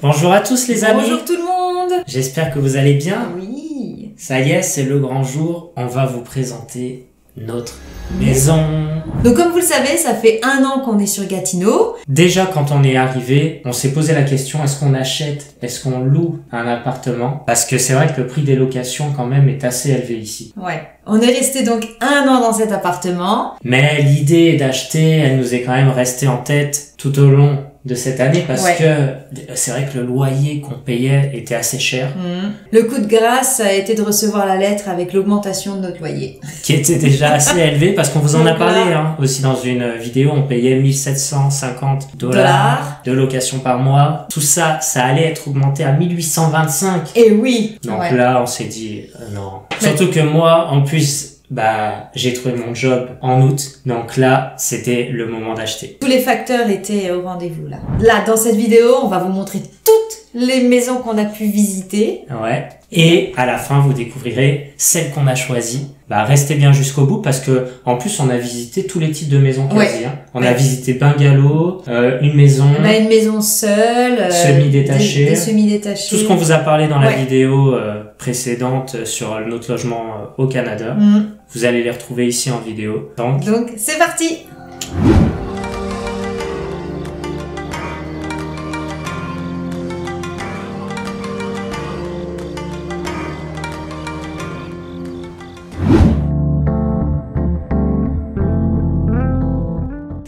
Bonjour à tous les amis. Bonjour tout le monde. J'espère que vous allez bien. Oui. Ça y est, c'est le grand jour. On va vous présenter notre maison. Donc comme vous le savez, ça fait 1 an qu'on est sur Gatineau. Déjà quand on est arrivé, on s'est posé la question, est-ce qu'on achète, est-ce qu'on loue un appartement? Parce que c'est vrai que le prix des locations quand même est assez élevé ici. Ouais. On est resté donc 1 an dans cet appartement. Mais l'idée d'acheter, elle nous est quand même restée en tête tout au long de cette année parce que c'est vrai que le loyer qu'on payait était assez cher. Le coup de grâce a été de recevoir la lettre avec l'augmentation de notre loyer. Qui était déjà assez élevé parce qu'on vous en a parlé aussi dans une vidéo, on payait 1750 $ de location par mois. Tout ça, ça allait être augmenté à 1825. Et oui. Donc là, on s'est dit non. Surtout que moi, en plus, j'ai trouvé mon job en août. Donc là, c'était le moment d'acheter. Tous les facteurs étaient au rendez-vous là. Là, dans cette vidéo, on va vous montrer toutes les maisons qu'on a pu visiter. Ouais. Et à la fin, vous découvrirez celle qu'on a choisie. Restez bien jusqu'au bout parce que en plus, on a visité tous les types de maisons quasi. On a visité bungalow, une maison, une maison seule, semi-détachée, des semi-détachés. Tout ce qu'on vous a parlé dans la vidéo précédente sur notre logement au Canada. Vous allez les retrouver ici en vidéo. Donc c'est parti.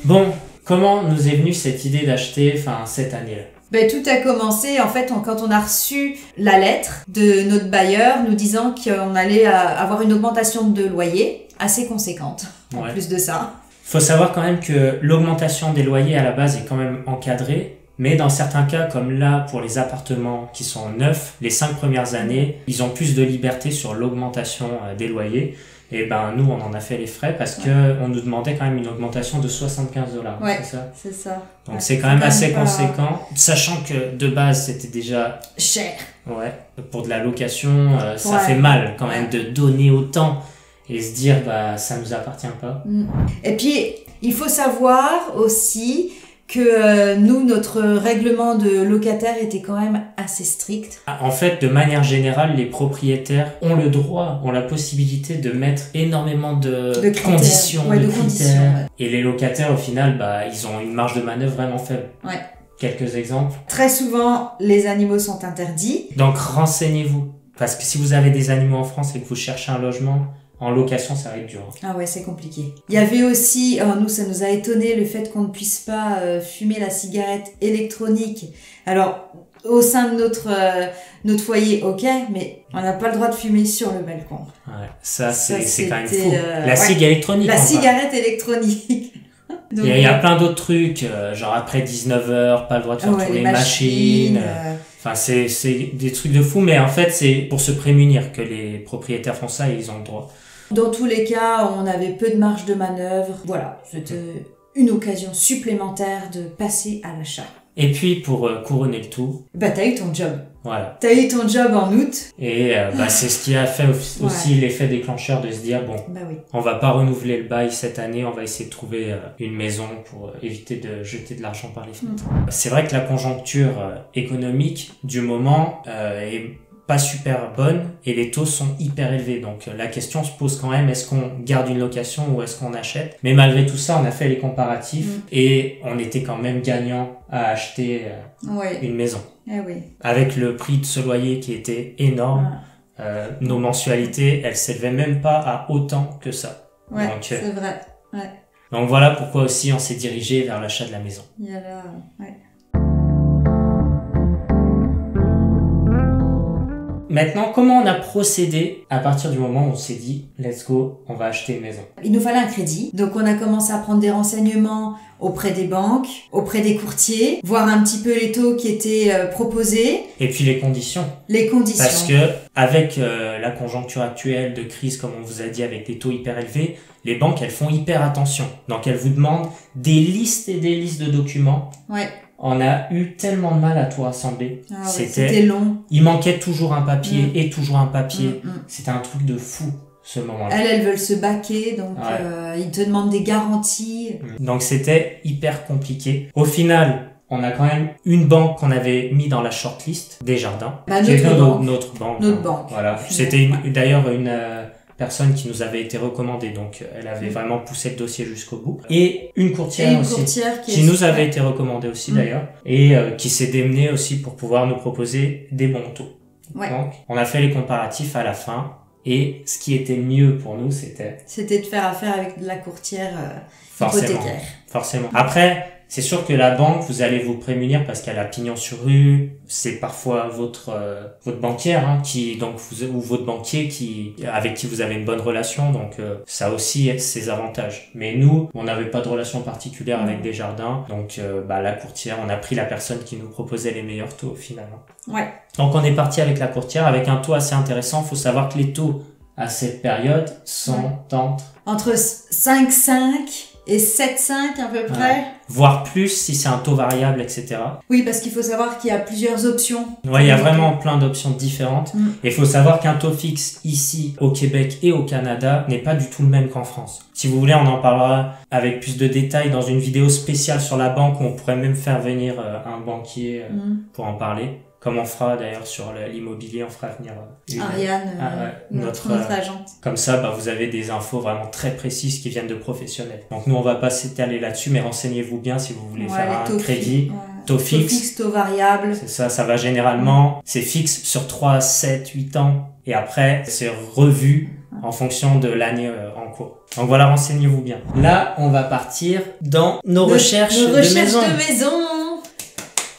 Bon, comment nous est venue cette idée d'acheter cette année-là? Tout a commencé en fait quand on a reçu la lettre de notre bailleur nous disant qu'on allait avoir une augmentation de loyer assez conséquente. En plus de ça. Faut savoir quand même que l'augmentation des loyers à la base est quand même encadrée. Mais dans certains cas, comme là, pour les appartements qui sont neufs, les 5 premières années, ils ont plus de liberté sur l'augmentation des loyers. Et nous, on en a fait les frais parce que on nous demandait quand même une augmentation de 75 $. Ouais, c'est ça? C'est ça. Donc c'est quand même assez conséquent. Sachant que de base, c'était déjà cher. Ouais. Pour de la location, ça fait mal quand même de donner autant et se dire, ça nous appartient pas. Et puis, il faut savoir aussi que nous, notre règlement de locataire était quand même assez strict. En fait, de manière générale, les propriétaires ont le droit, ont la possibilité de mettre énormément de conditions, de critères. Et les locataires, au final, ils ont une marge de manœuvre vraiment faible. Ouais. Quelques exemples. Très souvent, les animaux sont interdits. Donc, renseignez-vous. Parce que si vous avez des animaux en France et que vous cherchez un logement, en location, ça va être dur. Ah ouais, c'est compliqué. Il y avait aussi, nous, ça nous a étonné le fait qu'on ne puisse pas fumer la cigarette électronique. Alors, au sein de notre foyer, ok, mais on n'a pas le droit de fumer sur le balcon. Ouais, ça c'est quand même fou. La cigarette électronique. La cigarette électronique. Donc, il y a plein d'autres trucs, genre après 19h, pas le droit de faire tourner les machines. C'est des trucs de fou, mais en fait, c'est pour se prémunir que les propriétaires font ça et ils ont le droit. Dans tous les cas, on avait peu de marge de manœuvre. Voilà, c'était une occasion supplémentaire de passer à l'achat. Et puis, pour couronner le tout... t'as eu ton job. Voilà. T'as eu ton job en août. Et c'est ce qui a fait aussi l'effet déclencheur de se dire, on va pas renouveler le bail cette année, on va essayer de trouver une maison pour éviter de jeter de l'argent par les fenêtres. C'est vrai que la conjoncture économique du moment est pas super bonne et les taux sont hyper élevés. Donc la question se pose quand même, est-ce qu'on garde une location ou est-ce qu'on achète? Mais malgré tout ça, on a fait les comparatifs et on était quand même gagnant à acheter une maison. Avec le prix de ce loyer qui était énorme, nos mensualités, elles s'élevaient même pas à autant que ça. Ouais, c'est vrai. Donc voilà pourquoi aussi on s'est dirigé vers l'achat de la maison. Maintenant, comment on a procédé à partir du moment où on s'est dit « let's go, on va acheter une maison ». Il nous fallait un crédit, donc on a commencé à prendre des renseignements auprès des banques, auprès des courtiers, voir un petit peu les taux qui étaient proposés. Et puis les conditions. Les conditions. Parce que avec la conjoncture actuelle de crise, comme on vous a dit, avec des taux hyper élevés, les banques, elles font hyper attention. Donc elles vous demandent des listes et des listes de documents. On a eu tellement de mal à tout rassembler. C'était long. Il manquait toujours un papier et toujours un papier. C'était un truc de fou, ce moment-là. Elles veulent se baquer, donc ils te demandent des garanties. Donc c'était hyper compliqué. Au final, on a quand même une banque qu'on avait mis dans la shortlist Desjardins. Notre banque. Voilà. C'était d'ailleurs une personne qui nous avait été recommandée, donc elle avait vraiment poussé le dossier jusqu'au bout. Et une courtière qui nous avait été recommandée aussi d'ailleurs, et qui s'est démenée aussi pour pouvoir nous proposer des bons taux. Ouais. Donc on a fait les comparatifs à la fin, et ce qui était mieux pour nous, c'était de faire affaire avec la courtière hypothécaire. Forcément. Après, c'est sûr que la banque, vous allez vous prémunir parce qu'elle a pignon sur rue. C'est parfois votre banquière ou votre banquier avec qui vous avez une bonne relation. Donc ça aussi a ses avantages. Mais nous, on n'avait pas de relation particulière avec Desjardins. Donc la courtière, on a pris la personne qui nous proposait les meilleurs taux finalement. Ouais. Donc on est parti avec la courtière avec un taux assez intéressant. Faut savoir que les taux à cette période sont entre 5,5 et 7,5 à peu près. Voire plus si c'est un taux variable, etc. Oui, parce qu'il faut savoir qu'il y a plusieurs options. Ouais, il y a vraiment plein d'options différentes. Et il faut savoir qu'un taux fixe ici au Québec et au Canada n'est pas du tout le même qu'en France. Si vous voulez, on en parlera avec plus de détails dans une vidéo spéciale sur la banque où on pourrait même faire venir un banquier pour en parler. Comme on fera d'ailleurs sur l'immobilier, on fera venir Ariane, notre agente. Comme ça, vous avez des infos vraiment très précises qui viennent de professionnels. Donc nous, on va pas s'étaler là-dessus, mais renseignez-vous bien si vous voulez faire un crédit. Taux fixe, taux variable. C'est ça va généralement, c'est fixe sur 3, 7, 8 ans. Et après, c'est revu en fonction de l'année en cours. Donc voilà, renseignez-vous bien. Là, on va partir dans nos recherches de maison.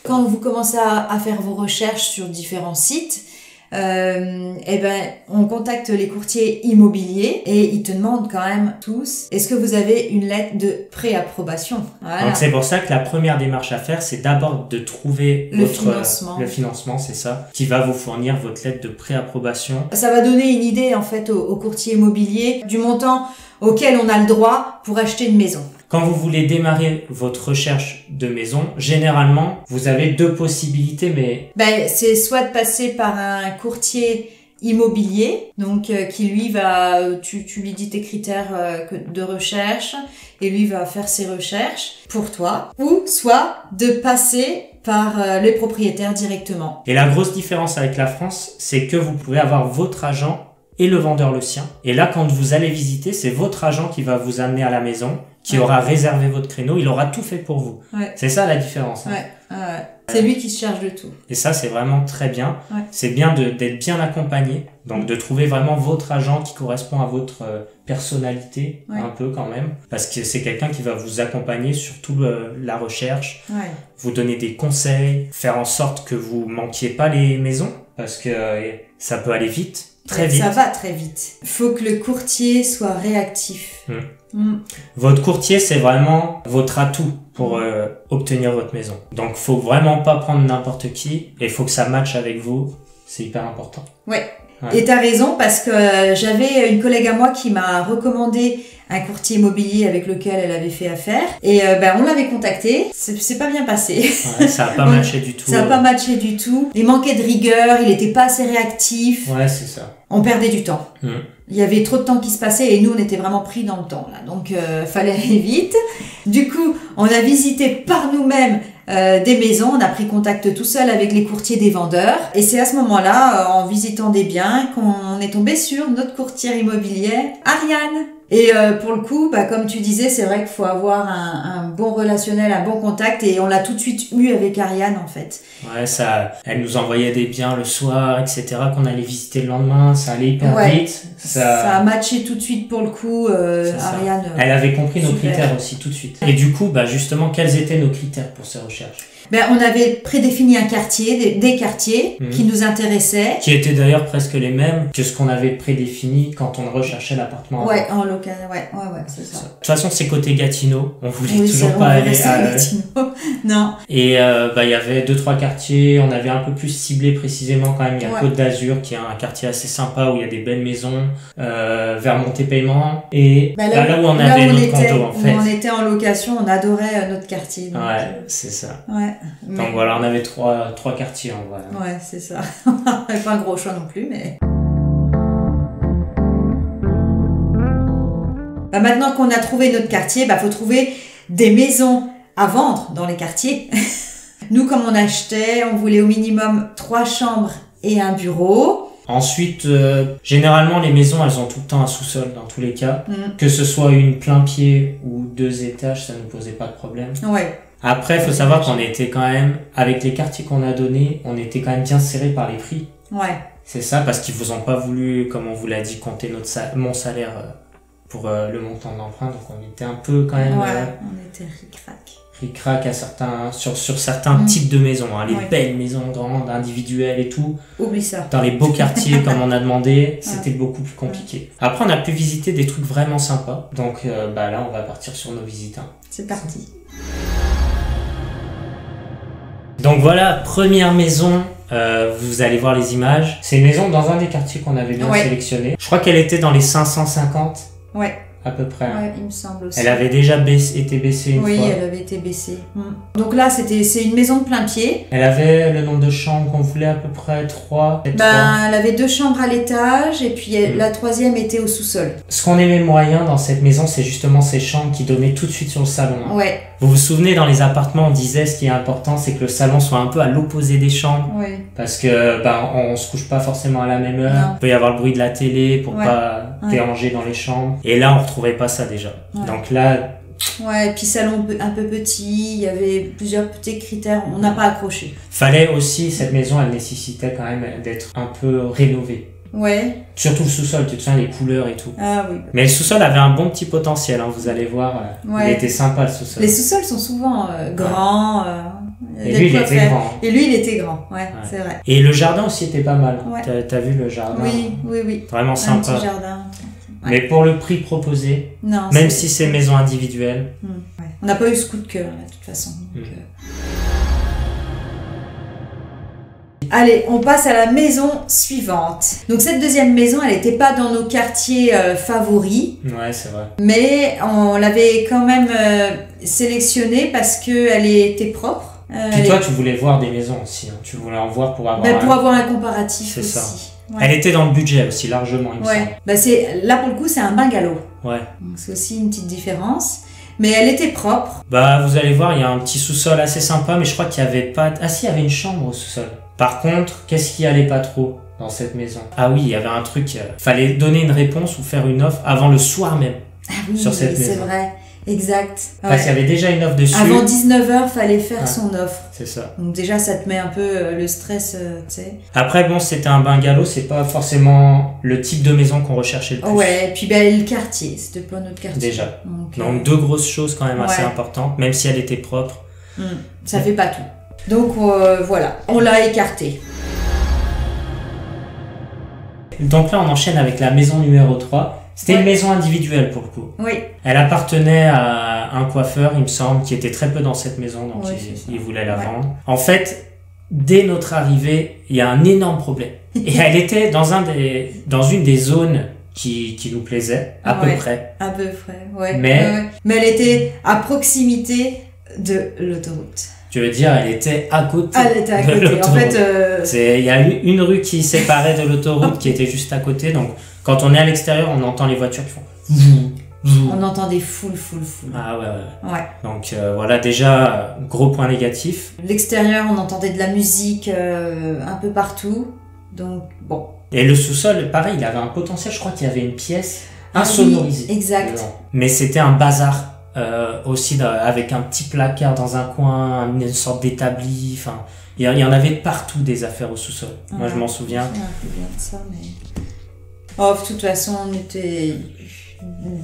Quand vous commencez à faire vos recherches sur différents sites, on contacte les courtiers immobiliers et ils te demandent quand même tous, est-ce que vous avez une lettre de préapprobation? Voilà. Donc c'est pour ça que la première démarche à faire, c'est d'abord de trouver le financement, c'est ça, qui va vous fournir votre lettre de préapprobation. Ça va donner une idée en fait aux courtiers immobiliers du montant auquel on a le droit pour acheter une maison. Quand vous voulez démarrer votre recherche de maison, généralement, vous avez deux possibilités, mais... c'est soit de passer par un courtier immobilier, donc qui lui va... Tu lui dis tes critères de recherche, et lui va faire ses recherches pour toi, ou soit de passer par les propriétaires directement. Et la grosse différence avec la France, c'est que vous pouvez avoir votre agent et le vendeur le sien. Et là, quand vous allez visiter, c'est votre agent qui va vous amener à la maison, qui aura réservé votre créneau, il aura tout fait pour vous. Ouais. C'est ça la différence. C'est lui qui se charge de tout. Et ça, c'est vraiment très bien. Ouais. C'est bien d'être bien accompagné, donc de trouver vraiment votre agent qui correspond à votre personnalité, un peu quand même, parce que c'est quelqu'un qui va vous accompagner sur toute la recherche, vous donner des conseils, faire en sorte que vous manquiez pas les maisons, parce que ça peut aller vite. Très vite. Ça va très vite. Faut que le courtier soit réactif. Votre courtier, c'est vraiment votre atout pour obtenir votre maison. Donc, faut vraiment pas prendre n'importe qui et faut que ça matche avec vous. C'est hyper important. Ouais. Et t'as raison parce que j'avais une collègue à moi qui m'a recommandé un courtier immobilier avec lequel elle avait fait affaire et on l'avait contacté, c'est pas bien passé. Ça a pas matché du tout. Ça a pas matché du tout. Il manquait de rigueur, il était pas assez réactif. Ouais, c'est ça. On perdait du temps. Il y avait trop de temps qui se passait et nous on était vraiment pris dans le temps là. Donc fallait aller vite. Du coup, on a visité par nous-mêmes des maisons, on a pris contact tout seul avec les courtiers des vendeurs et c'est à ce moment-là, en visitant des biens, qu'on est tombé sur notre courtière immobilière, Ariane. Et pour le coup, comme tu disais, c'est vrai qu'il faut avoir un bon relationnel, un bon contact et on l'a tout de suite eu avec Ariane en fait. Ouais, elle nous envoyait des biens le soir, etc. qu'on allait visiter le lendemain, ça allait hyper vite. Ça a matché tout de suite pour le coup, Ariane. Elle avait compris nos critères aussi tout de suite. Et du coup, justement, quels étaient nos critères pour ces recherches? On avait prédéfini un quartier, des quartiers qui nous intéressaient. Qui étaient d'ailleurs presque les mêmes que ce qu'on avait prédéfini quand on recherchait l'appartement. Ouais, en local, ouais, c'est ça. De toute façon, c'est côté Gatineau. On voulait toujours pas aller à Gatineau. Non. Et il y avait 2-3 quartiers. On avait un peu plus ciblé précisément quand même. Il y a Côte d'Azur qui est un quartier assez sympa où il y a des belles maisons. Vers Montépaiement. Et là où on avait notre condo en fait. Où on était en location, on adorait notre quartier. Donc, c'est ça. Ouais. Donc voilà, on avait trois quartiers en vrai. Ouais, c'est ça. On n'avait pas un gros choix non plus, mais... Maintenant qu'on a trouvé notre quartier, faut trouver des maisons à vendre dans les quartiers. Nous, comme on achetait, on voulait au minimum 3 chambres et un bureau. Ensuite, généralement, les maisons, elles ont tout le temps un sous-sol dans tous les cas. Que ce soit une plein pied ou 2 étages, ça ne nous posait pas de problème. Ouais. Après, il faut savoir qu'on était quand même, avec les quartiers qu'on a donnés, on était quand même bien serré par les prix. Ouais. C'est ça, parce qu'ils vous ont pas voulu, comme on vous l'a dit, compter mon salaire pour le montant de l'emprunt. Donc on était un peu quand même... Ouais, on était ric-rac. Ric-rac sur certains types de maisons. Hein, les belles maisons grandes, individuelles et tout. Oublie ça. Dans les beaux quartiers, comme on a demandé, c'était beaucoup plus compliqué. Après, on a pu visiter des trucs vraiment sympas. Donc là, on va partir sur nos visites. Hein. C'est parti. Donc voilà, première maison, vous allez voir les images. C'est une maison dans un des quartiers qu'on avait bien sélectionné. Je crois qu'elle était dans les 550. Ouais. À peu près. Ouais, il me semble aussi. Elle avait déjà été baissée une fois. Oui, elle avait été baissée. Donc là, c'est une maison de plein pied. Elle avait le nombre de chambres qu'on voulait à peu près 3. Elle avait 2 chambres à l'étage et puis la 3e était au sous-sol. Ce qu'on aimait moyen dans cette maison, c'est justement ces chambres qui donnaient tout de suite sur le salon. Hein. Ouais. Vous vous souvenez, dans les appartements, on disait ce qui est important, c'est que le salon soit un peu à l'opposé des chambres. Ouais. Parce que on se couche pas forcément à la même heure. Non. Il peut y avoir le bruit de la télé pour pas déranger dans les chambres. Et là, on retrouvait pas ça déjà. Ouais. Donc là... Ouais, et puis salon un peu petit, il y avait plusieurs petits critères, on n'a pas accroché. Fallait aussi, cette maison, elle nécessitait quand même d'être un peu rénovée. Ouais. Surtout le sous-sol, tu te souviens, les couleurs et tout. Ah oui. Mais le sous-sol avait un bon petit potentiel, hein, vous allez voir. Il était sympa le sous-sol. Les sous-sols sont souvent grands. Et lui, il était grand. Et lui, il était grand, ouais. C'est vrai. Et le jardin aussi était pas mal. Ouais. T'as vu le jardin? Oui. Vraiment sympa. Un petit jardin. Ouais. Mais pour le prix proposé, non, même si c'est maison individuelle. Ouais. On n'a pas eu ce coup de cœur, de toute façon. Donc, Allez, on passe à la maison suivante. Donc cette deuxième maison, elle n'était pas dans nos quartiers favoris. Ouais, c'est vrai. Mais on l'avait quand même sélectionnée parce qu'elle était propre. Puis toi, tu voulais voir des maisons aussi. Hein. Tu voulais en voir pour avoir, avoir un comparatif aussi. C'est ça. Ouais. Elle était dans le budget aussi, largement, il me semble. Là, pour le coup, c'est un bungalow. Ouais. Donc c'est aussi une petite différence. Mais elle était propre. Vous allez voir, il y a un petit sous-sol assez sympa, mais je crois qu'il n'y avait pas... Ah si, il y avait une chambre au sous-sol. Par contre, qu'est-ce qui allait pas trop dans cette maison? Ah oui, il y avait un truc, fallait donner une réponse ou faire une offre avant le soir même. Ah oui, sur cette maison. C'est vrai, exact. Parce qu'il y avait déjà une offre dessus. Avant 19h, fallait faire son offre. C'est ça. Donc déjà, ça te met un peu le stress, tu sais. Après, bon, c'était un bungalow, c'est pas forcément le type de maison qu'on recherchait le plus. Ouais, et puis le quartier, c'était pas notre quartier. Déjà. Donc 2 grosses choses quand même assez importantes, même si elle était propre. Ça fait pas tout. Donc voilà, on l'a écarté. Donc là, on enchaîne avec la maison numéro 3. C'était une maison individuelle pour le coup. Oui. Elle appartenait à un coiffeur, il me semble, qui était très peu dans cette maison, donc il voulait la vendre. En fait, dès notre arrivée, il y a un énorme problème. Et elle était dans une des zones qui nous plaisait, à peu près. À peu près, ouais. Mais elle était à proximité de l'autoroute. Tu veux dire, elle était à côté. Elle était à côté. En fait, il y a une rue qui séparait de l'autoroute qui était juste à côté. Donc, quand on est à l'extérieur, on entend les voitures qui font. On entend des foules. Ah ouais. Donc voilà, déjà, gros point négatif. L'extérieur, on entendait de la musique un peu partout. Donc, bon. Et le sous-sol, pareil, il avait un potentiel. Je crois qu'il y avait une pièce insonorisée. Oui, exact. Dedans. Mais c'était un bazar. Aussi avec un petit placard dans un coin, une sorte d'établi, enfin il y en avait partout des affaires au sous-sol. Moi je m'en souviens. Je me souviens bien de ça, mais... de toute façon on était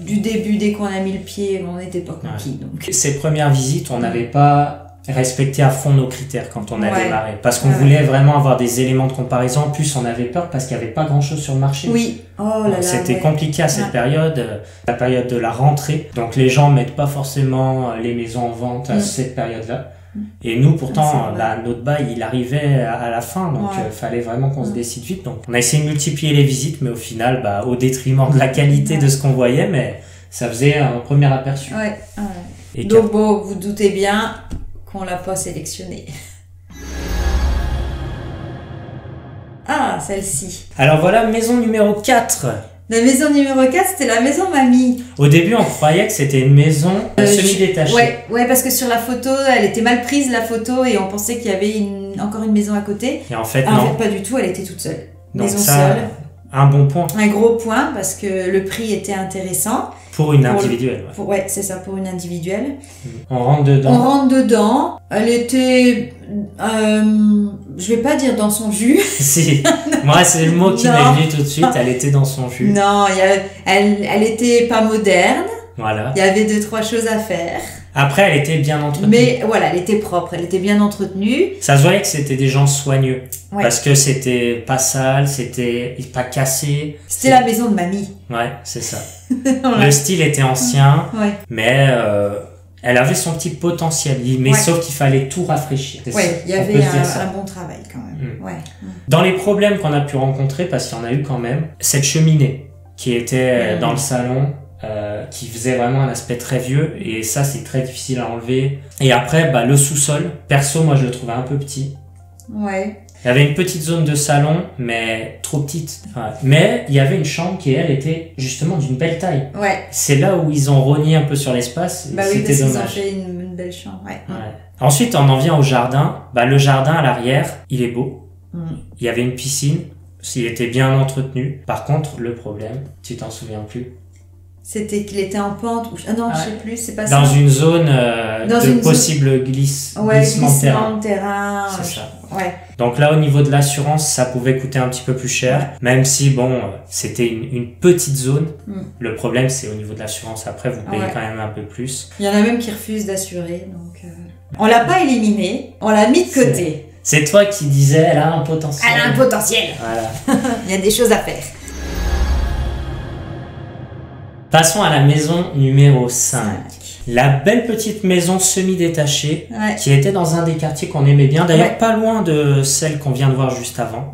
du début, dès qu'on a mis le pied, on n'était pas conquis. Donc. Ces premières visites, on n'avait pas respecté à fond nos critères quand on a démarré, parce qu'on voulait vraiment avoir des éléments de comparaison. En plus on avait peur parce qu'il n'y avait pas grand chose sur le marché. Oui. C'était compliqué à cette période, la période de la rentrée. Donc les gens mettent pas forcément les maisons en vente à cette période-là. Et nous pourtant, notre bail il arrivait à la fin, donc fallait vraiment qu'on se décide vite. Donc on a essayé de multiplier les visites, mais au final, au détriment de la qualité de ce qu'on voyait, mais ça faisait un premier aperçu. Et donc bon, vous doutez bien qu'on l'a pas sélectionné. Ah, celle-ci. Alors voilà, maison numéro 4. La maison numéro 4, c'était la maison mamie. Au début, on croyait que c'était une maison semi-détachée. Ouais, parce que sur la photo, elle était mal prise, la photo, et on pensait qu'il y avait encore une maison à côté. Et en fait, non. En fait, pas du tout, elle était toute seule. Donc maison ça, seule. Un bon point. Un gros point, parce que le prix était intéressant. Pour une individuelle. Ouais, c'est ça, pour une individuelle. On rentre dedans. On rentre dedans. Elle était... je vais pas dire dans son jus. Si. Moi, c'est le mot qui m'est venu tout de suite. Elle était dans son jus. Non, elle était pas moderne. Voilà. Il y avait 2-3 choses à faire. Après, elle était bien entretenue. Mais voilà, elle était propre, elle était bien entretenue. Ça se voyait que c'était des gens soigneux. Ouais. Parce que c'était pas sale, c'était pas cassé. C'était la maison de mamie. Ouais, c'est ça. Le style était ancien, mais elle avait son petit potentiel. Mais sauf qu'il fallait tout rafraîchir. Ouais, il y avait un bon travail quand même. Ouais. Dans les problèmes qu'on a pu rencontrer, parce qu'il y en a eu quand même, cette cheminée qui était dans le salon, qui faisait vraiment un aspect très vieux, et ça c'est très difficile à enlever. Et après, le sous-sol, perso moi je le trouvais un peu petit. Ouais. Il y avait une petite zone de salon, mais trop petite. Ouais. Mais il y avait une chambre qui, elle, était justement d'une belle taille. Ouais. C'est là où ils ont rogné un peu sur l'espace. Bah oui, c'était parce dommage. qu'ils ont fait une belle chambre. Ouais. Ensuite, on en vient au jardin. Le jardin à l'arrière, il est beau. Il y avait une piscine. Il était bien entretenu. Par contre, le problème, tu t'en souviens plus? C'était qu'il était en pente. Ah non, je sais plus, c'est pas ça. Dans une zone de possible glissement de terrain. C'est ça. Ouais. Donc là, au niveau de l'assurance, ça pouvait coûter un petit peu plus cher, même si c'était une petite zone. Le problème, c'est au niveau de l'assurance. Après, vous payez quand même un peu plus. Il y en a même qui refusent d'assurer. Donc, on l'a pas éliminé, on l'a mis de côté. C'est toi qui disais, elle a un potentiel. Elle a un potentiel. Voilà. Il y a des choses à faire. Passons à la maison numéro 5. La belle petite maison semi-détachée qui était dans un des quartiers qu'on aimait bien. D'ailleurs, pas loin de celle qu'on vient de voir juste avant.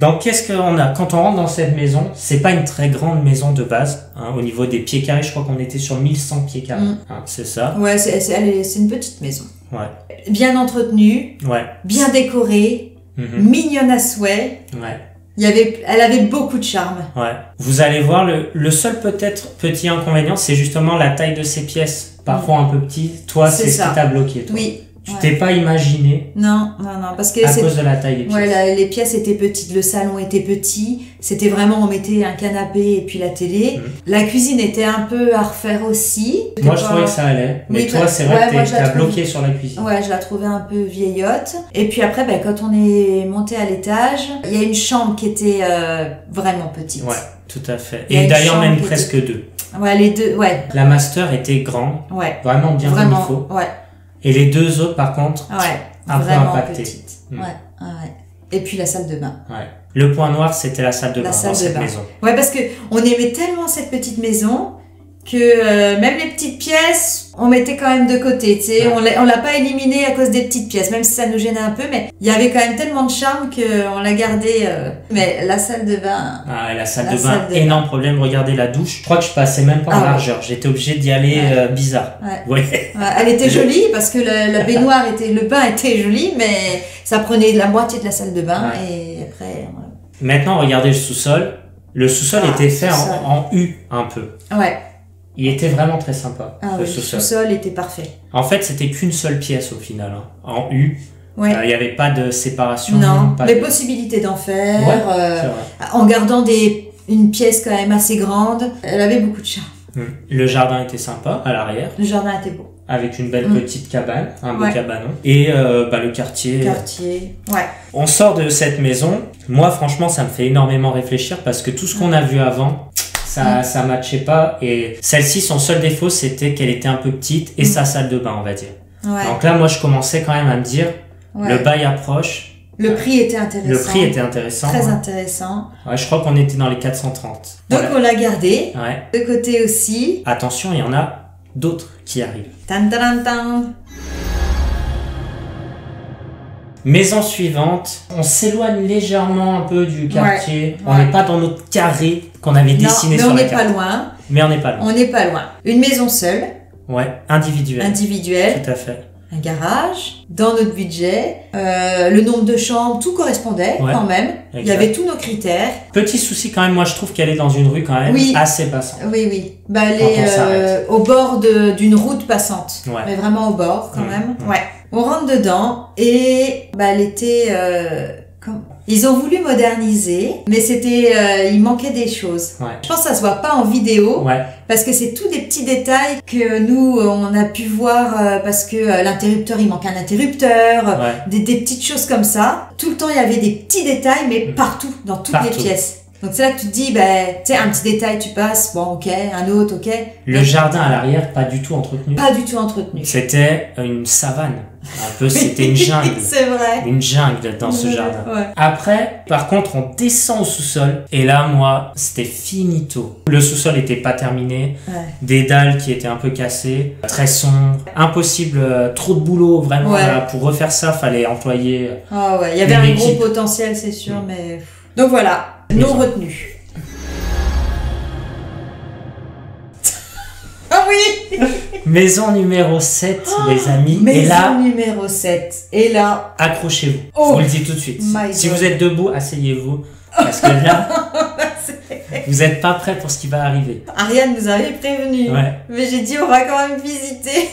Donc, qu'est-ce qu'on a? Quand on rentre dans cette maison, c'est pas une très grande maison de base. Au niveau des pieds carrés, je crois qu'on était sur 1100 pieds carrés. C'est ça? Ouais, c'est une petite maison. Ouais. Bien entretenue. Ouais. Bien décorée. Mignonne à souhait. Ouais. Elle avait beaucoup de charme. Ouais. Vous allez voir, le seul peut-être petit inconvénient, c'est justement la taille de ces pièces. Parfois un peu petit. Toi, c'est ce qui t'a bloqué, toi. Oui. Tu t'es pas imaginé. Non, parce que à cause de la taille des pièces. Ouais, les pièces étaient petites, le salon était petit. C'était vraiment, on mettait un canapé et puis la télé. La cuisine était un peu à refaire aussi. Moi, je trouvais que ça allait. Mais toi, c'est vrai que t'as bloqué sur la cuisine. Ouais, je la trouvais un peu vieillotte. Et puis après, quand on est monté à l'étage, il y a une chambre qui était vraiment petite. Ouais, tout à fait. Et d'ailleurs, même presque deux. Ouais, les deux, ouais. La master était grande. Ouais. Vraiment bien comme il faut. Ouais. Et les deux autres, par contre, un peu impactés. Ouais. Et puis la salle de bain. Ouais. Le point noir, c'était la salle de bain dans cette maison. Ouais, parce que on aimait tellement cette petite maison que même les petites pièces, on mettait quand même de côté, tu sais. On l'a pas éliminé à cause des petites pièces, même si ça nous gênait un peu, mais il y avait quand même tellement de charme qu'on l'a gardé. Mais la salle de bain... la salle de bain, énorme problème. Regardez la douche. Je crois que je passais même pas en largeur. J'étais obligé d'y aller bizarre. Ouais. Elle était jolie parce que la baignoire le bain était joli, mais ça prenait la moitié de la salle de bain et après... Maintenant, regardez le sous-sol. Le sous-sol était fait en U un peu. Ouais. Il était vraiment très sympa. Le sous-sol était parfait. En fait, c'était qu'une seule pièce au final, en U. Ouais. Il n'y avait pas de séparation. Non, les possibilités d'en faire. En gardant une pièce quand même assez grande. Elle avait beaucoup de charme. Le jardin était sympa à l'arrière. Le jardin était beau. Avec une belle petite cabane, un beau cabanon. Et le quartier. Ouais. On sort de cette maison. Moi, franchement, ça me fait énormément réfléchir parce que tout ce qu'on a vu avant, ça matchait pas. Et celle-ci, son seul défaut, c'était qu'elle était un peu petite et sa salle de bain, on va dire. Ouais. Donc là, moi, je commençais quand même à me dire, le bail approche. Le prix était intéressant. Le prix était intéressant. Très intéressant. Ouais, je crois qu'on était dans les 430. Donc on l'a gardé. Ouais. De côté aussi. Attention, il y en a d'autres qui arrivent. Tan tan tan. Maison suivante, on s'éloigne légèrement un peu du quartier. On n'est pas dans notre carré qu'on avait dessiné sur la carte. Mais on n'est pas loin. Mais on n'est pas loin. On n'est pas loin. Une maison seule. Ouais, individuelle. Individuelle. Tout à fait. un garage, dans notre budget, le nombre de chambres, tout correspondait quand même. Exact. Il y avait tous nos critères. Petit souci quand même, moi je trouve qu'elle est dans une rue quand même assez passante. Oui. Bah, elle est au bord d'une route passante. Ouais. Mais vraiment au bord quand même. Ouais. On rentre dedans et bah, elle était... Ils ont voulu moderniser, mais il manquait des choses. Ouais. Je pense que ça se voit pas en vidéo, parce que c'est tous des petits détails que nous, on a pu voir, parce que l'interrupteur, il manque un interrupteur, des petites choses comme ça. Tout le temps, il y avait des petits détails, mais partout, dans toutes les pièces. Donc c'est là que tu te dis, tu sais, un petit détail, tu passes, bon, ok, un autre, ok. Le jardin à l'arrière, pas du tout entretenu. Pas du tout entretenu. C'était une savane. Un peu, c'était une jungle. C'est vrai. Une jungle dans ce jardin. Ouais. Après, par contre, on descend au sous-sol. Et là, moi, c'était finito. Le sous-sol était pas terminé. Ouais. Des dalles qui étaient un peu cassées. Très sombre. Impossible. Trop de boulot, vraiment. Là, pour refaire ça, fallait employer. Ah ouais, il y avait un gros potentiel, c'est sûr, mais... Donc voilà, non retenu. Ah oui. Maison numéro 7, les amis. Maison numéro 7. Et là... Accrochez-vous. Je vous le dis tout de suite. Si vous êtes debout, asseyez-vous. Parce que là, vous n'êtes pas prêts pour ce qui va arriver. Ariane nous avait prévenu. Ouais. Mais j'ai dit, on va quand même visiter.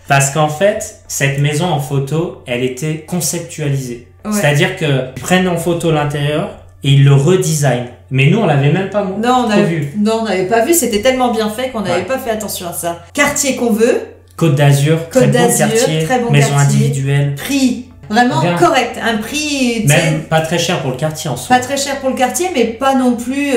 Parce qu'en fait, cette maison en photo, elle était conceptualisée. Ouais. C'est-à-dire qu'ils prennent en photo l'intérieur et ils le redesignent. Mais nous, on l'avait même pas vu. Non, on n'avait pas vu. C'était tellement bien fait qu'on n'avait pas fait attention à ça. Quartier qu'on veut. Côte d'Azur, très bon quartier. Maison individuelle. Prix vraiment correct. Un prix... Même pas très cher pour le quartier en soi. Pas très cher pour le quartier, mais pas non plus...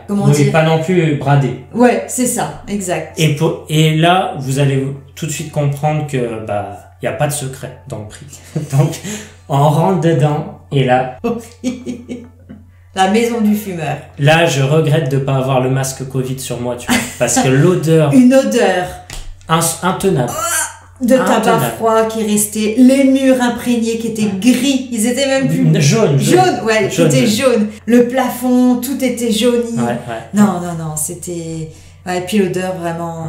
comment dire, pas non plus bradé. Ouais, c'est ça. Exact. Et là, vous allez tout de suite comprendre que... il n'y a pas de secret dans le prix. Donc, on rentre dedans et là... La maison du fumeur. Là, je regrette de ne pas avoir le masque Covid sur moi, tu vois. Parce que l'odeur... Une odeur... intenable. De tabac froid qui restait, les murs imprégnés qui étaient gris, ils étaient même plus... Jaune, qui étaient jaunes. Le plafond, tout était jauni. Non, c'était... Ouais, et puis l'odeur vraiment...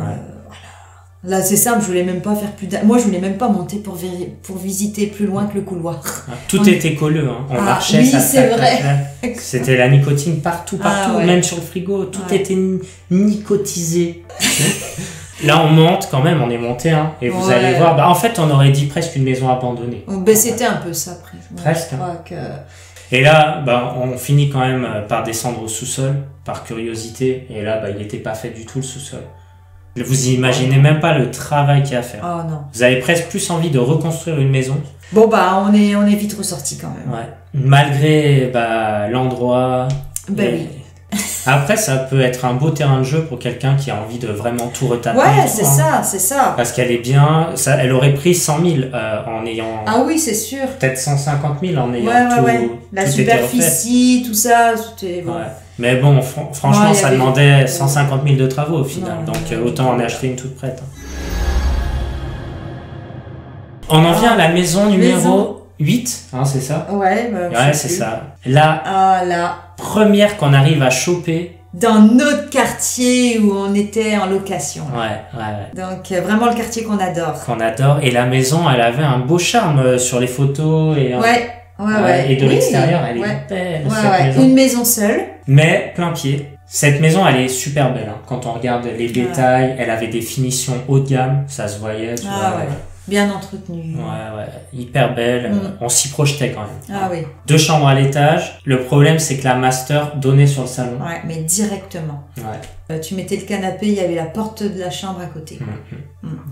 Là, c'est simple, je voulais même pas faire Moi, je voulais même pas monter pour visiter plus loin que le couloir. Tout était colleux, hein. On marchait, oui, c'est vrai. C'était la nicotine partout, même sur le frigo, tout était nicotisé. Là, on monte quand même, on est monté, hein, et vous allez voir. En fait, on aurait dit presque une maison abandonnée. C'était un peu ça, presque. Et là, on finit quand même par descendre au sous-sol, par curiosité, et là, il n'était pas fait du tout le sous-sol. Vous imaginez même pas le travail qu'il y a à faire. Oh non. Vous avez presque plus envie de reconstruire une maison. Bon on est vite ressorti quand même. Ouais. Malgré l'endroit. Oui. Après, ça peut être un beau terrain de jeu pour quelqu'un qui a envie de vraiment tout retaper. Ouais, c'est ça. Parce qu'elle est bien. Elle aurait pris 100 000 en ayant. Ah oui, c'est sûr. Peut-être 150 000 en ayant tout. La superficie, tout ça, c'était bon. Ouais. Mais bon, franchement, ça demandait 150 000 de travaux au final. Donc autant en acheter une toute prête. On en vient à la maison numéro 8, hein, c'est ça? Ouais, c'est ça. La première qu'on arrive à choper. Dans notre quartier où on était en location. Ouais. Donc vraiment le quartier qu'on adore. Et la maison, elle avait un beau charme sur les photos. Et et de l'extérieur, elle est belle. Maison. Une maison seule. Mais plein pied. Cette maison, elle est super belle. Hein. Quand on regarde les détails, elle avait des finitions haut de gamme. Ça se voyait. Tu vois, bien entretenue. Ouais. Hyper belle. On s'y projetait quand même. Ah oui. 2 chambres à l'étage. Le problème, c'est que la master donnait sur le salon. Ouais, mais directement. Ouais. Tu mettais le canapé, il y avait la porte de la chambre à côté.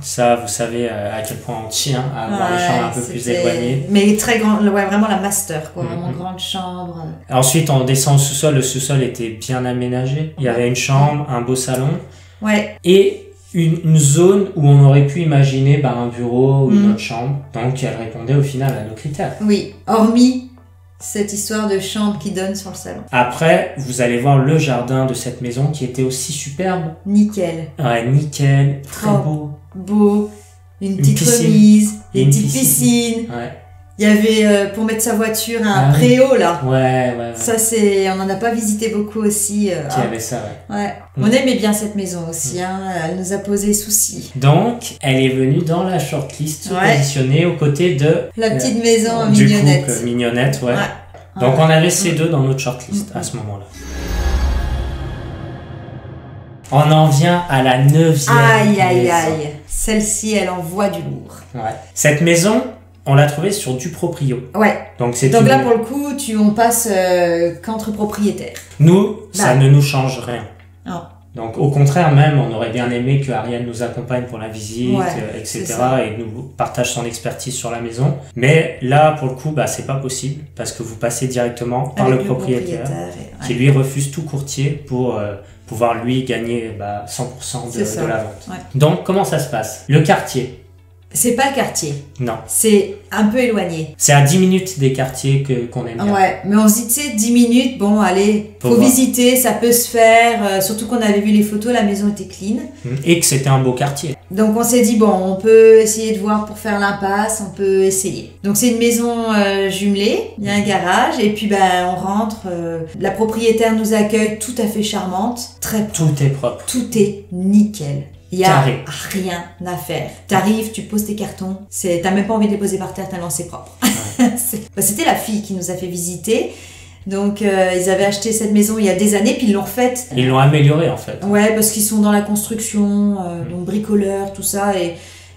Ça, vous savez à quel point on tient à avoir les chambres un peu plus éloignées. Mais très grand, vraiment la master, quoi. Vraiment grande chambre. Ensuite, on descend au sous-sol. Le sous-sol était bien aménagé. Il y avait une chambre, un beau salon. Ouais. Et une zone où on aurait pu imaginer un bureau ou une autre chambre. Donc, elle répondait au final à nos critères. Oui, hormis cette histoire de chambre qui donne sur le salon. Après, vous allez voir le jardin de cette maison qui était aussi superbe. Nickel. Ouais, nickel. Très beau. Beau. Une petite remise. Une petite piscine. Ouais. Il Il y avait pour mettre sa voiture un préau là. Ouais. Ça on en a pas visité beaucoup aussi. Qui avait ça, ouais. On aimait bien cette maison aussi, elle nous a posé souci. Donc, elle est venue dans la shortlist se positionner aux côtés de... La petite maison mignonnette. Du couple mignonnette, ouais. Donc on avait ces deux dans notre shortlist à ce moment-là. On en vient à la 9e Aïe. Celle-ci, elle envoie du lourd. Ouais. Cette maison, on l'a trouvée sur du proprio. Ouais. Donc là, pour le coup, on passe qu'entre propriétaires. Nous, ça ne nous change rien. Non. Donc au contraire même, on aurait bien aimé que Ariane nous accompagne pour la visite, etc. et nous partage son expertise sur la maison. Mais là, pour le coup, c'est pas possible parce que vous passez directement par le propriétaire qui lui refuse tout courtier pour pouvoir lui gagner 100% de la vente. Ouais. Donc comment ça se passe? Le quartier. C'est pas le quartier. Non. C'est un peu éloigné. C'est à 10 minutes des quartiers qu'on aime bien. Ouais, mais on se dit, tu sais, 10 minutes, bon, allez, faut visiter, ça peut se faire. Surtout qu'on avait vu les photos, la maison était clean. Et que c'était un beau quartier. Donc on s'est dit, bon, on peut essayer de voir pour faire l'impasse, on peut essayer. Donc c'est une maison jumelée, il y a un garage, et puis on rentre. La propriétaire nous accueille, tout à fait charmante, très propre. Tout est propre. Tout est nickel. Il y a rien à faire. T'arrives, tu poses tes cartons, t'as même pas envie de les poser par terre tellement c'est propre. Ouais. C'était la fille qui nous a fait visiter. Donc ils avaient acheté cette maison il y a des années, puis ils l'ont refaite. Ils l'ont améliorée en fait. Ouais, parce qu'ils sont dans la construction, donc bricoleurs, tout ça, et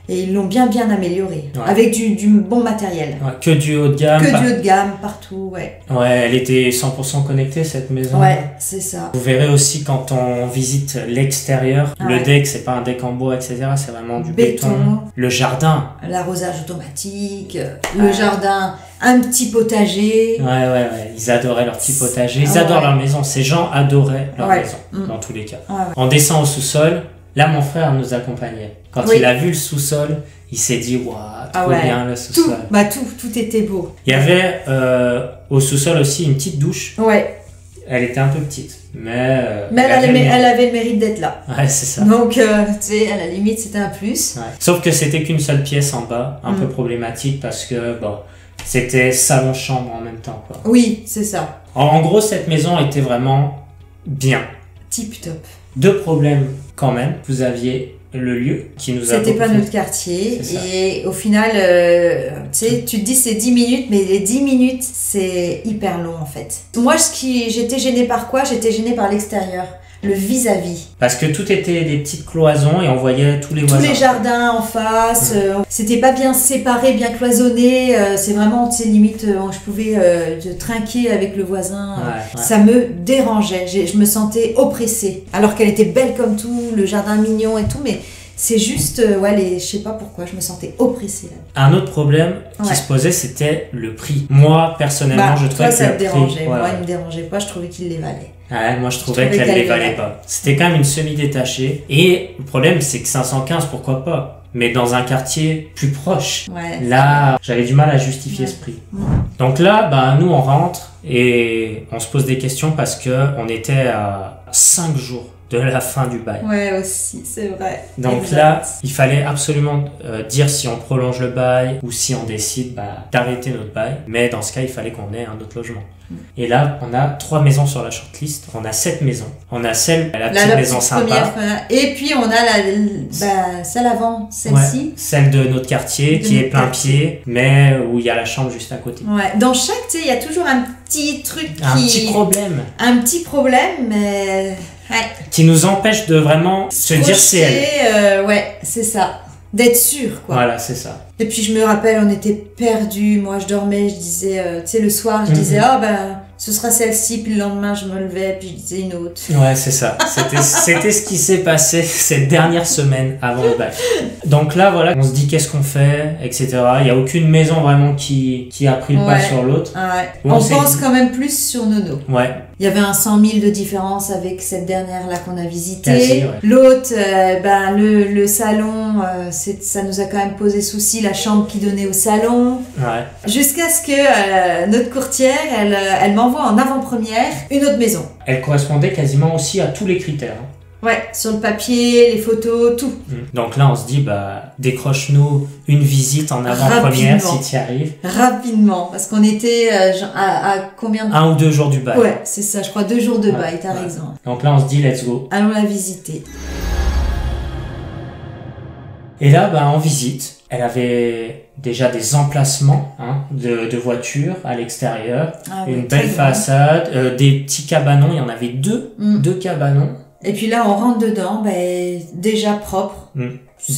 ils l'ont bien améliorée, avec du bon matériel. Ouais, que du haut de gamme. Que du haut de gamme, partout, ouais. Ouais, elle était 100% connectée cette maison. Ouais, c'est ça. Vous verrez aussi quand on visite l'extérieur, le deck, c'est pas un deck en bois, etc. C'est vraiment du béton. Le jardin. L'arrosage automatique, le jardin, un petit potager. Ouais. Ils adoraient leur petit potager. Ils adorent leur maison. Ces gens adoraient leur maison, dans tous les cas. On descend au sous-sol. Là, mon frère nous accompagnait. Quand il a vu le sous-sol, il s'est dit, waouh, trop bien le sous-sol. Tout était beau. Il y avait au sous-sol aussi une petite douche. Ouais. Elle était un peu petite, mais elle avait le mérite d'être là. Ouais, c'est ça. Donc, tu sais, à la limite, c'était un plus. Ouais. Sauf que c'était qu'une seule pièce en bas, un peu problématique parce que, c'était salon-chambre en même temps, quoi. Oui, c'est ça. En gros, cette maison était vraiment bien. Tip top. Deux problèmes quand même. Vous aviez le lieu qui nous a... C'était pas notre quartier. Et au final, tu sais, tu te dis c'est 10 minutes, mais les 10 minutes, c'est hyper long en fait. Moi, j'étais gênée par quoi? J'étais gênée par l'extérieur. Le vis-à-vis. Parce que tout était des petites cloisons et on voyait tous les voisins. Tous les jardins en face, c'était pas bien séparé, bien cloisonné, c'est vraiment, tu sais, limite, je pouvais trinquer avec le voisin. Ça me dérangeait, je me sentais oppressée. Alors qu'elle était belle comme tout, le jardin mignon et tout, mais c'est juste, je sais pas pourquoi, je me sentais oppressée. Un autre problème qui se posait, c'était le prix. Moi, personnellement, je trouvais que ça te dérangeait. Moi, il me dérangeait pas, je trouvais qu'il les valait. Ouais, moi je trouvais qu'elle les valait pas. C'était quand même une semi-détachée. Et le problème, c'est que 515, pourquoi pas? Mais dans un quartier plus proche. Là, j'avais du mal à justifier ce prix. Donc là, nous on rentre et on se pose des questions parce que on était à 5 jours de la fin du bail. Ouais, aussi, c'est vrai. Donc là, il fallait absolument dire si on prolonge le bail ou si on décide d'arrêter notre bail. Mais dans ce cas, il fallait qu'on ait un autre logement. Et là, on a 3 maisons sur la shortlist. On a 7 maisons. On a la petite maison sympa. Et puis, on a celle avant, celle-ci. Celle de notre quartier qui est plein pied, mais où il y a la chambre juste à côté. Ouais. Dans chaque, tu sais, il y a toujours un petit truc Un petit problème. Un petit problème, mais... qui nous empêche de vraiment se dire c'est elle. Ouais, c'est ça. D'être sûr, quoi. Voilà, c'est ça. Et puis je me rappelle, on était perdus. Moi, je dormais, je disais, tu sais, le soir, je disais, ce sera celle-ci. Puis le lendemain, je me levais, puis je disais une autre. Ouais, c'est ça. C'était ce qui s'est passé cette dernière semaine avant le bac. Donc là, voilà, on se dit qu'est-ce qu'on fait, etc. Il n'y a aucune maison vraiment qui a pris le pas sur l'autre. On pense quand même plus sur Nono. Ouais. Il y avait un 100 000 de différence avec cette dernière-là qu'on a visitée. Quasi, L'autre, le salon, ça nous a quand même posé souci, la chambre qui donnait au salon. Ouais. Jusqu'à ce que notre courtière, elle m'envoie en avant-première une autre maison. Elle correspondait quasiment aussi à tous les critères. Ouais, sur le papier, les photos, tout. Donc là, on se dit, bah, décroche-nous une visite en avant-première si tu y arrives. Rapidement, parce qu'on était à combien de... 1 ou 2 jours du bail. Ouais, c'est ça, je crois 2 jours de bail, t'as raison. Donc là, on se dit, let's go. Allons la visiter. Et là, bah, en visite, elle avait déjà des emplacements de voitures à l'extérieur, une belle façade, des petits cabanons, il y en avait 2 cabanons. Et puis là, on rentre dedans, déjà propre.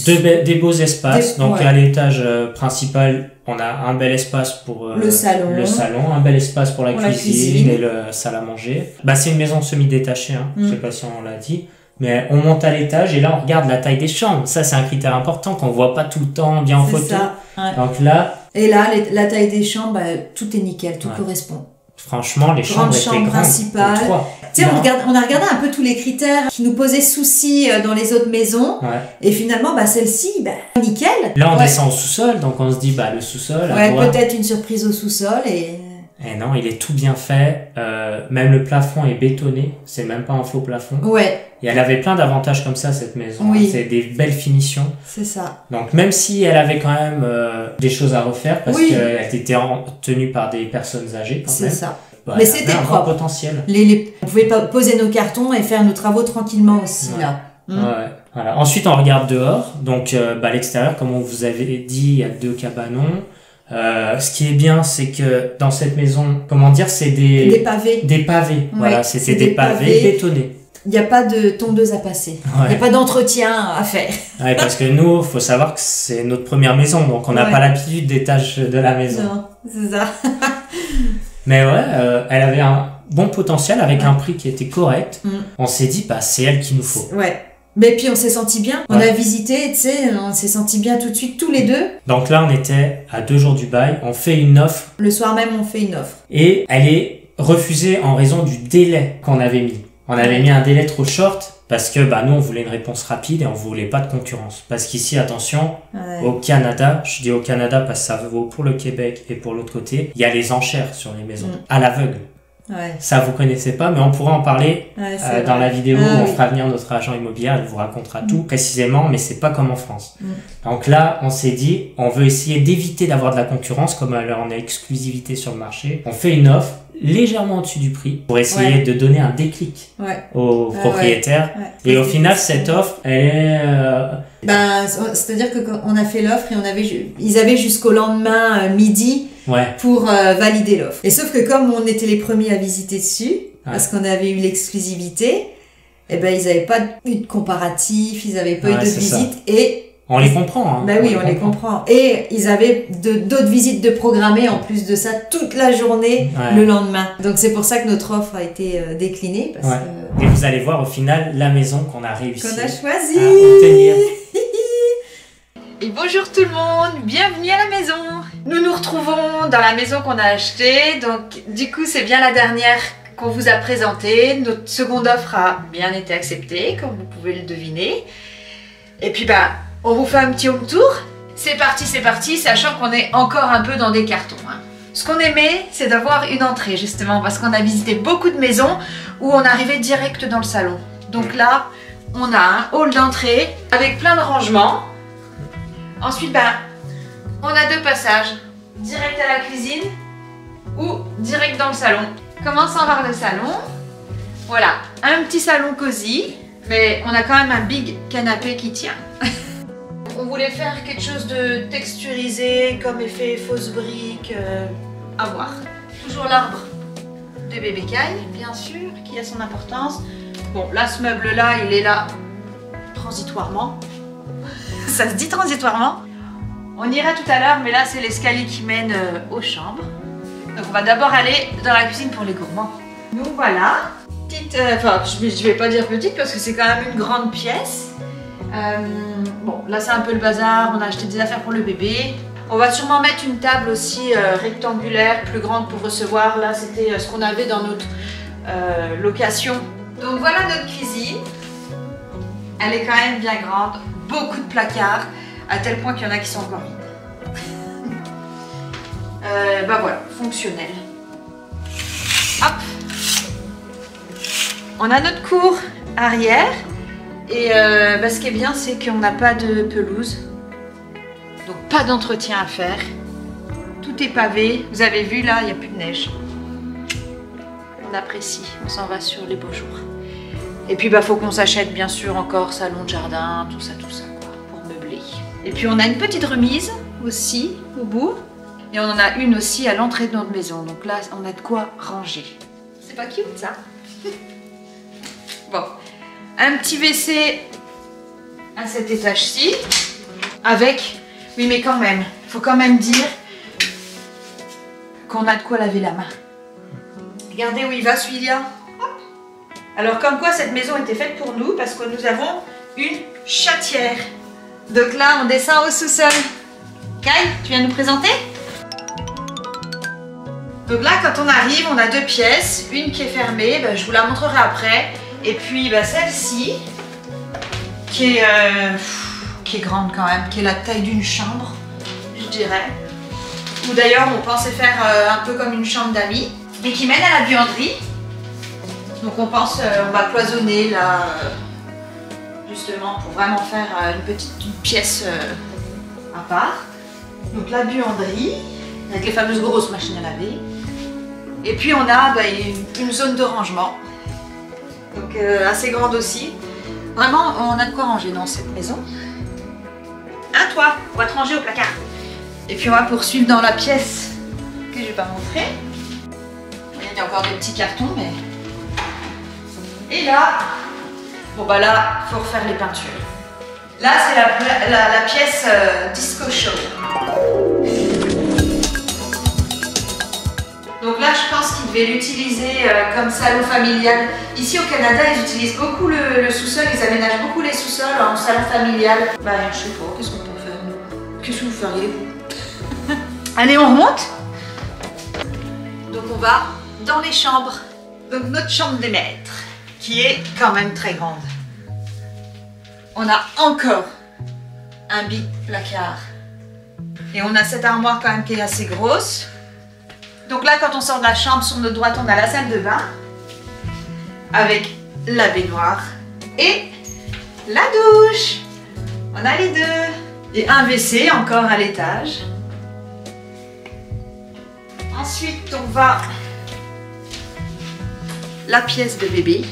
Des beaux espaces. Donc à l'étage principal, on a un bel espace pour le salon, un bel espace pour la cuisine et la salle à manger. Bah, c'est une maison semi-détachée, je sais pas si on l'a dit. Mais on monte à l'étage et là, on regarde la taille des chambres. Ça, c'est un critère important qu'on voit pas tout le temps bien en photo. Ça, ouais. Donc là... Et là, la taille des chambres, tout est nickel, tout correspond. Franchement, les chambres étaient grandes. Principale. Tu sais, on a regardé un peu tous les critères qui nous posaient souci dans les autres maisons. Ouais. Et finalement, celle-ci, nickel. Là, on descend au sous-sol, donc on se dit, le sous-sol... Ouais, peut-être une surprise au sous-sol et... Et non, il est tout bien fait. Même le plafond est bétonné. C'est même pas un faux plafond. Ouais. Et elle avait plein d'avantages comme ça, cette maison. Oui. C'est des belles finitions. C'est ça. Donc, même si elle avait quand même des choses à refaire, parce qu'elle était tenue par des personnes âgées quand même. C'est ça. Mais c'était propre. Potentiel. On pouvait poser nos cartons et faire nos travaux tranquillement aussi, là. Ouais. Voilà. Ensuite, on regarde dehors. Donc, à l'extérieur, comme on vous avait dit, il y a 2 cabanons. Ce qui est bien, c'est que dans cette maison, comment dire, c'est des pavés. Des pavés. Ouais, voilà, c'était des pavés bétonnés. Il n'y a pas de tondeuse à passer. Il n'y a pas d'entretien à faire. Ouais, parce que nous, faut savoir que c'est notre première maison, donc on n'a pas l'habitude des tâches de la maison. Non, c'est ça. Mais elle avait un bon potentiel avec un prix qui était correct. On s'est dit, c'est elle qu'il nous faut. Ouais. Mais puis on s'est senti bien. On a visité, tu sais, on s'est senti bien tout de suite, tous les 2. Donc là, on était à 2 jours du bail. On fait une offre. Le soir même, on fait une offre. Et elle est refusée en raison du délai qu'on avait mis. On avait mis un délai trop short parce que nous, on voulait une réponse rapide et on voulait pas de concurrence. Parce qu'ici, attention, au Canada, je dis au Canada parce que ça vaut pour le Québec et pour l'autre côté, il y a les enchères sur les maisons, à l'aveugle. Ouais. Ça, vous connaissez pas, mais on pourra en parler dans la vidéo où on fera venir notre agent immobilier, elle vous racontera tout précisément, mais c'est pas comme en France. Donc là, on s'est dit, on veut essayer d'éviter d'avoir de la concurrence, comme on a exclusivité sur le marché. On fait une offre légèrement au-dessus du prix pour essayer de donner un déclic aux propriétaires. Et au final, cette offre, elle est... c'est-à-dire qu'on a fait l'offre et ils avaient jusqu'au lendemain midi pour valider l'offre. Et sauf que comme on était les premiers à visiter dessus, parce qu'on avait eu l'exclusivité, ils n'avaient pas eu de comparatif, ils n'avaient pas eu de visite et... On les comprend. On les comprend. Et ils avaient d'autres visites de programmées en plus de ça toute la journée le lendemain. Donc c'est pour ça que notre offre a été déclinée. Parce que... Et vous allez voir au final la maison qu'on a réussi à choisi. Obtenir. Et bonjour tout le monde, bienvenue à la maison. Nous nous retrouvons dans la maison qu'on a achetée. Donc du coup c'est bien la dernière qu'on vous a présentée. Notre seconde offre a bien été acceptée, comme vous pouvez le deviner. Et puis on vous fait un petit home tour. C'est parti, sachant qu'on est encore un peu dans des cartons. Ce qu'on aimait, c'est d'avoir une entrée, justement, parce qu'on a visité beaucoup de maisons où on arrivait direct dans le salon. Donc là, on a un hall d'entrée avec plein de rangements. Ensuite, on a 2 passages. Direct à la cuisine ou direct dans le salon. Commençons par le salon. Voilà, un petit salon cosy, mais on a quand même un big canapé qui tient. On voulait faire quelque chose de texturisé, comme effet fausse brique, à voir. Toujours l'arbre de bébé Caille, bien sûr, qui a son importance. Bon, là, ce meuble-là, il est là transitoirement. Ça se dit transitoirement. On ira tout à l'heure, mais là, c'est l'escalier qui mène aux chambres. Donc, on va d'abord aller dans la cuisine pour les gourmands. Nous, voilà. Petite, je vais pas dire petite, parce que c'est quand même une grande pièce. Bon, là c'est un peu le bazar, on a acheté des affaires pour le bébé. On va sûrement mettre une table aussi rectangulaire, plus grande pour recevoir. Là c'était ce qu'on avait dans notre location. Donc voilà notre cuisine. Elle est quand même bien grande, beaucoup de placards, à tel point qu'il y en a qui sont encore vides. Voilà, fonctionnel. Hop. On a notre cour arrière. Et ce qui est bien, c'est qu'on n'a pas de pelouse. Donc pas d'entretien à faire. Tout est pavé. Vous avez vu là, il n'y a plus de neige. On apprécie, on s'en va sur les beaux jours. Et puis faut qu'on s'achète bien sûr encore salon de jardin, tout ça quoi, pour meubler. Et puis on a une petite remise aussi au bout. Et on en a une aussi à l'entrée de notre maison. Donc là, on a de quoi ranger. C'est pas cute ça? Bon, un petit WC à cet étage-ci. Avec, oui mais quand même, il faut quand même dire qu'on a de quoi laver la main. Regardez où il va celui-là. Alors comme quoi cette maison était faite pour nous parce que nous avons une chatière. Donc là, on descend au sous-sol. Kai, tu viens nous présenter? Donc là, quand on arrive, on a deux pièces. Une qui est fermée, je vous la montrerai après. Et puis celle-ci, qui est grande quand même, qui est la taille d'une chambre, je dirais. Ou d'ailleurs, on pensait faire un peu comme une chambre d'amis. Et qui mène à la buanderie. Donc on pense, on va cloisonner là, justement, pour vraiment faire une pièce à part. Donc la buanderie, avec les fameuses grosses machines à laver. Et puis on a une zone de rangement, donc assez grande aussi. Vraiment, on a de quoi ranger dans cette maison. Un toit, on va te ranger au placard. Et puis on va poursuivre dans la pièce que je vais pas montrer. Il y a encore des petits cartons, mais... Et là, là, il faut refaire les peintures. Là, c'est la pièce disco show. Donc là, je pense qu'ils devaient l'utiliser comme salon familial. Ici au Canada, ils utilisent beaucoup le sous-sol, ils aménagent beaucoup les sous-sols en salon familial. Je sais pas, qu'est-ce qu'on peut faire? Qu'est-ce que vous feriez, vous? Allez, on remonte. Donc on va dans les chambres. Donc notre chambre des maîtres, qui est quand même très grande. On a encore un big placard. Et on a cette armoire quand même qui est assez grosse. Donc là, quand on sort de la chambre, sur notre droite, on a la salle de bain avec la baignoire et la douche. On a les deux. Et un WC encore à l'étage. Ensuite, on va la pièce de bébé.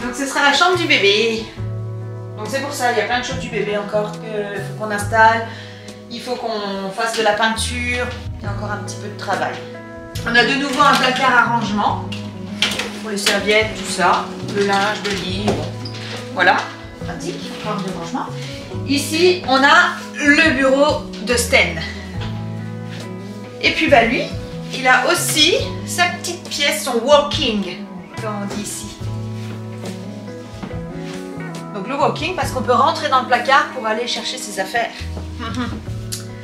Donc ce sera la chambre du bébé. Donc c'est pour ça, il y a plein de choses du bébé encore qu'il faut qu'on installe. Il faut qu'on fasse de la peinture. Il y a encore un petit peu de travail. On a de nouveau un placard à rangement. Pour les serviettes, tout ça. Le linge, le lit. Bon. Voilà. Pratique. Encore de rangement. Ici, on a le bureau de Sten. Et puis lui, il a aussi sa petite pièce, son walking, comme on dit ici. Donc le walking, parce qu'on peut rentrer dans le placard pour aller chercher ses affaires.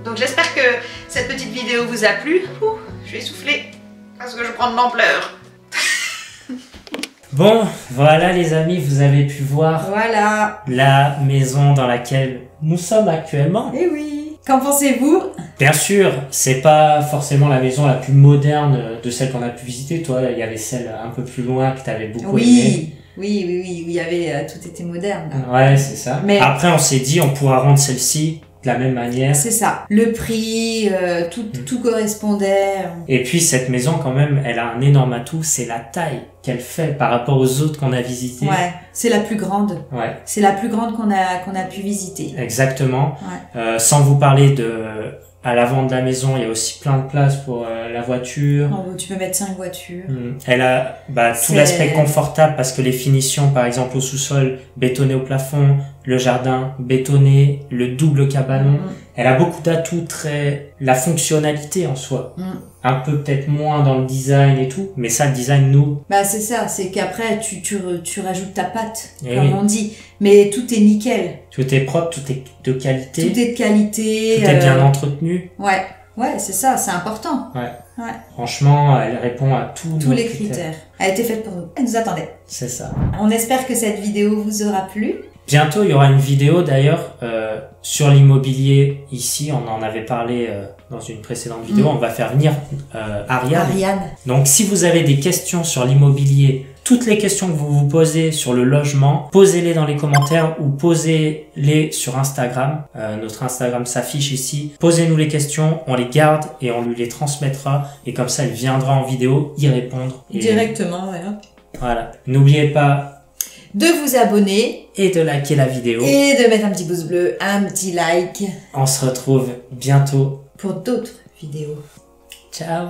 Donc j'espère que cette petite vidéo vous a plu. Ouh, je vais souffler parce que je prends de l'ampleur. Bon, voilà les amis, vous avez pu voir la maison dans laquelle nous sommes actuellement. Eh oui, qu'en pensez-vous? Bien sûr, c'est pas forcément la maison la plus moderne de celle qu'on a pu visiter. Toi, il y avait celle un peu plus loin que tu avais beaucoup aimé. Oui, il y avait tout était moderne. Là. Ouais, c'est ça. Mais après, on s'est dit, on pourra rendre celle-ci de la même manière. C'est ça. Le prix, tout correspondait. Et puis cette maison quand même, elle a un énorme atout, c'est la taille qu'elle fait par rapport aux autres qu'on a visitées. Ouais, c'est la plus grande. Ouais. C'est la plus grande qu'on a pu visiter. Exactement. Ouais. Sans vous parler à l'avant de la maison, il y a aussi plein de place pour la voiture. Oh, tu peux mettre 5 voitures. Elle a tout l'aspect confortable parce que les finitions, par exemple au sous-sol, bétonné au plafond, le jardin bétonné, le double cabanon. Elle a beaucoup d'atouts, la fonctionnalité en soi. Un peu peut-être moins dans le design et tout, mais ça, le design, nous... c'est ça, c'est qu'après, tu rajoutes ta patte, comme on dit. Mais tout est nickel. Tout est propre, tout est de qualité. Tout est de qualité. Tout est bien entretenu. Ouais, c'est ça, c'est important. Ouais. Franchement, elle répond à tous les critères. Elle a été faite pour nous. Elle nous attendait. C'est ça. On espère que cette vidéo vous aura plu. Bientôt, il y aura une vidéo d'ailleurs sur l'immobilier ici. On en avait parlé dans une précédente vidéo. On va faire venir Ariane. Donc, si vous avez des questions sur l'immobilier toutes les questions que vous vous posez sur le logement, posez-les dans les commentaires ou posez-les sur Instagram. Notre Instagram s'affiche ici. Posez-nous les questions, on les garde et on lui les transmettra. Et comme ça, elle viendra en vidéo y répondre. Directement, ouais. Voilà. N'oubliez pas de vous abonner. Et de liker la vidéo. Et de mettre un petit pouce bleu, un petit like. On se retrouve bientôt pour d'autres vidéos. Ciao.